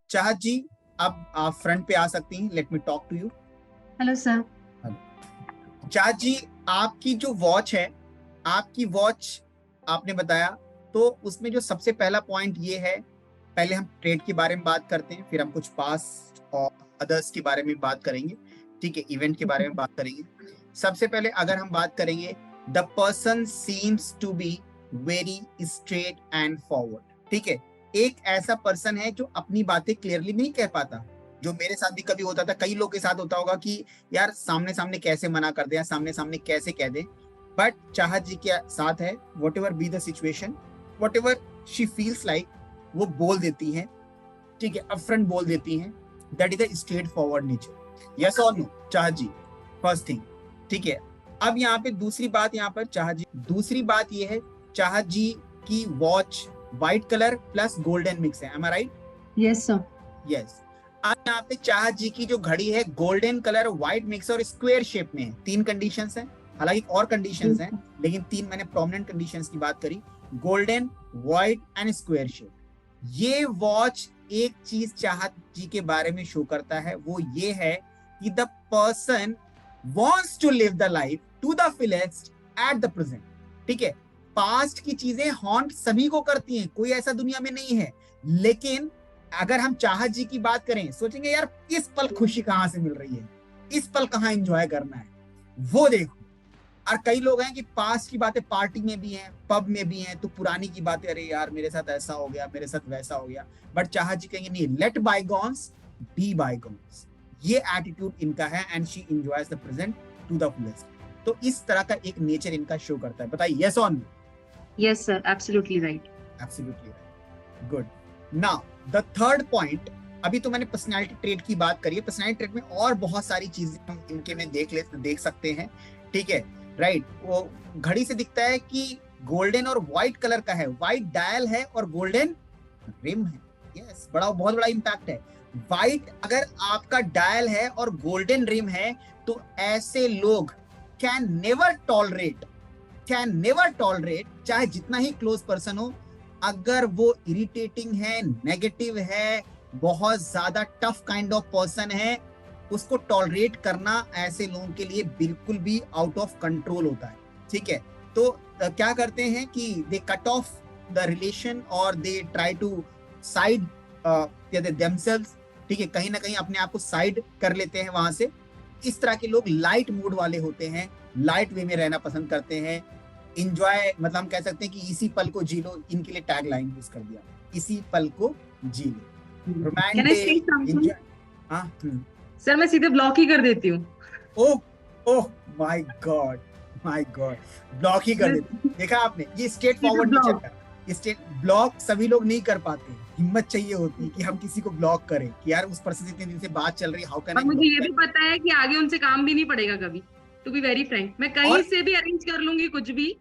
चाहत जी, अब आप फ्रंट पे आ सकती हैं। Let me talk to you. Hello sir. Chahat ji, आपकी जो वॉच है, आपकी वॉच आपने बताया, तो उसमें जो सबसे पहला पॉइंट ये है, पहले हम ट्रेड के बारे में बात करते हैं, फिर हम कुछ पास्ट और अदर्स के बारे में बात करेंगे, ठीक है, इवेंट के बारे में बात करेंगे। सबसे पहले अगर हम बात करेंगे, the person seems to be very straight and forward. ठीक है, एक ऐसा पर्सन है जो अपनी बातें क्लियरली नहीं कह पाता, जो मेरे साथ भी कभी होता था, कई लोग के साथ होता होगा कि यार सामने सामने कैसे मना कर दे या सामने सामने कैसे कह दे। बट चाहत जी के साथ है, what ever be the situation, what ever she feels like, वो बोल देती हैं, ठीक है, अपफ्रंट बोल देती हैं। That is the straight forward nature. Yes और नो चाहत जी, फर्स्ट थिंग। ठीक है, अब यहाँ पे दूसरी बात, यहाँ पर चाहत जी, दूसरी बात ये है, चाहत जी की watch white colour plus golden mix है, एम आई राइट? Yes sir. यस। अब यहाँ पे चाहत जी की जो घड़ी है गोल्डन कलर व्हाइट मिक्स और स्क्वायर शेप में है। तीन कंडीशंस हैं, हालांकि और कंडीशंस हैं, लेकिन तीन मैंने प्रोमिनेंट कंडीशंस की बात करी, golden, white and square shape. ये वॉच एक चीज चाहत जी के बारे में शो करता है, वो ये है कि the person wants to live the life to the fullest at the present. ठीक है, पास्ट की चीजें हॉन्ट सभी को करती हैं, कोई ऐसा दुनिया में नहीं है, लेकिन अगर हम चाहत जी की बात करें, सोचेंगे यार इस पल खुशी कहां से मिल रही है, इस पल कहां एंजॉय करना है, वो देखो। और कई लोग हैं कि पास्ट की बातें पार्टी में भी हैं, पब में भी हैं, तो पुरानी की बातें, अरे यार मेरे साथ ऐसा हो गया, मेरे साथ वैसा हो गया। बट चाहत जी कहेंगे नहीं, let bygones be bygones. Attitude एटीट्यूड इनका है, and she enjoys the present to the fullest. तो इस तरह का एक नेचर इनका शो करता है। बताइए, yes on? Yes sir, absolutely right. Absolutely right, good. Now the third point, अभी तो मैंने पर्सनालिटी ट्रेट की बात करी है, पर्सनालिटी ट्रेट में और बहुत सारी चीजें हम इनके में देख सकते हैं, ठीक है, राइट। वो घड़ी से दिखता है कि गोल्डन और व्हाइट कलर का है, व्हाइट डायल है और गोल्डन रिम है। यस, बहुत बड़ा इंपैक्ट है। व्हाइट अगर आपका डायल है और गोल्डन रिम है, तो ऐसे लोग कैन नेवर टॉलरेट, चाहे जितना ही क्लोज पर्सन हो, अगर वो इरिटेटिंग है, नेगेटिव है, बहुत ज्यादा टफ काइंड ऑफ पर्सन है, उसको टॉलरेट करना ऐसे लोगों के लिए बिल्कुल भी आउट ऑफ कंट्रोल होता है। ठीक है, तो क्या करते हैं कि they cut off the relation और they try to side themselves. ठीक है, कहीं ना कहीं अपने आप को साइड कर लेते हैं वहां से। इस तरह के लोग लाइट मूड वाले होते हैं, लाइट वे में रहना पसंद करते हैं, इंजॉय, मतलब हम कह सकते हैं कि इसी पल को जी लो, इनके लिए टैग लाइन यूज कर दिया, इसी पल को जी लो, रोमांटिक एंजॉय। हाँ, सर मैं सीधे ब्लॉक ही कर देती हूँ। Oh oh my god, my god, block ही कर देते। देखा आपने, ये स्ट्रेट फॉरवर्ड नेचर का। स्ट्रेट ब्लॉक सभी लोग नहीं कर पाते, हिम्मत चाहिए होती है कि हम किसी को ब्लॉक करें, कि यार उस पर्सन से इतने दिन से बात चल रही है, हाउ कैन आई। मुझे ये भी पता है कि आगे उनसे काम भी नहीं पड़ेगा कभी, टू बी वेरी फ्रैंक। मैं कहीं से भी अरेंज कर लूंगी कुछ भी।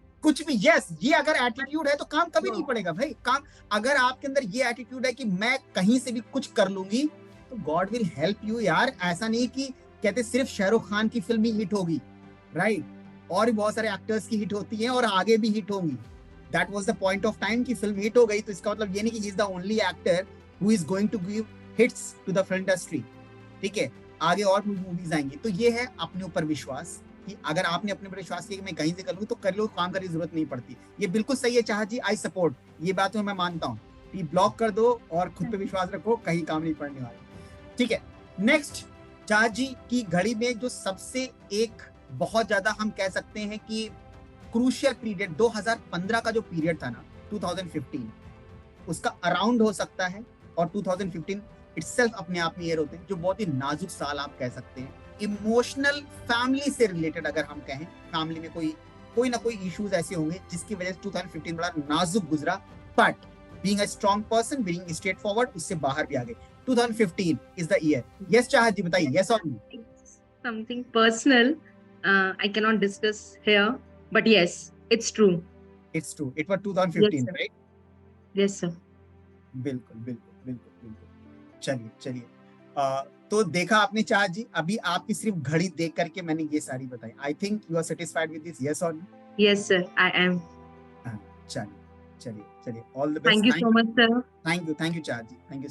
यस, ये अगर एटीट्यूड है तो काम कभी नहीं पड़ेगा भाई। काम, अगर आपके अंदर ये एटीट्यूड है कि मैं कहीं से भी कुछ कर लूंगी, तो गॉड विल हेल्प यू यार। ऐसा नहीं कि कहते सिर्फ शाहरुख खान की फिल्म ही हिट होगी, राइट, और भी बहुत सारे एक्टर्स की हिट होती है और आगे भी हिट होंगी। That was the point of time कि फिल्म हिट हो गई, तो इसका मतलब ये नहीं कि he is the only actor who is going to give hits to the film industry. ठीक है, आगे और मूवीज आएंगी। तो ये है अपने ऊपर विश्वास, कि अगर आपने अपने पर विश्वास किया कि मैं कहीं से कर लूँ तो कर लो, काम करने की जरूरत नहीं पड़ती। ये बिल्कुल सही है चाहत जी, आई सपोर्ट, ये बात मैं मानता हूँ कि ब्लॉक कर दो और खुद पे विश्वास रखो, कहीं काम नहीं पड़ने वाला। ठीक है, नेक्स्ट, चाहत जी की घड़ी में जो सबसे एक बहुत ज्यादा हम कह सकते हैं कि क्रूशियल पीरियड 2015 का जो पीरियड था ना, 2015 उसका अराउंड हो सकता है, और 2015 इटसेल्फ अपने आप में ईयर होते हैं जो बहुत ही नाजुक साल आप कह सकते हैं। इमोशनल, फैमिली से रिलेटेड अगर हम कहें, फैमिली में कोई ना कोई इश्यूज ऐसे होंगे जिसकी वजह से 2015 बड़ा नाजुक गुजरा, but being a strong person, being straight forward, उससे बाहर भी आ गए। 2015 इज द ईयर। यस चाहत जी, बताइए, यस और no? Something personal I can not discuss here, but yes it's true. It's true, it was 2015, right? Yes sir. बिल्कुल बिल्कुल बिल्कुल बिल्कुल। चलिए तो देखा आपने चाहत जी, अभी आपकी सिर्फ घड़ी देख करके मैंने ये सारी बताई। I think you are satisfied with this, yes और no? Yes sir, I am. चलिए, all the best. Thank you so much sir. Thank you Chahat ji, thank you.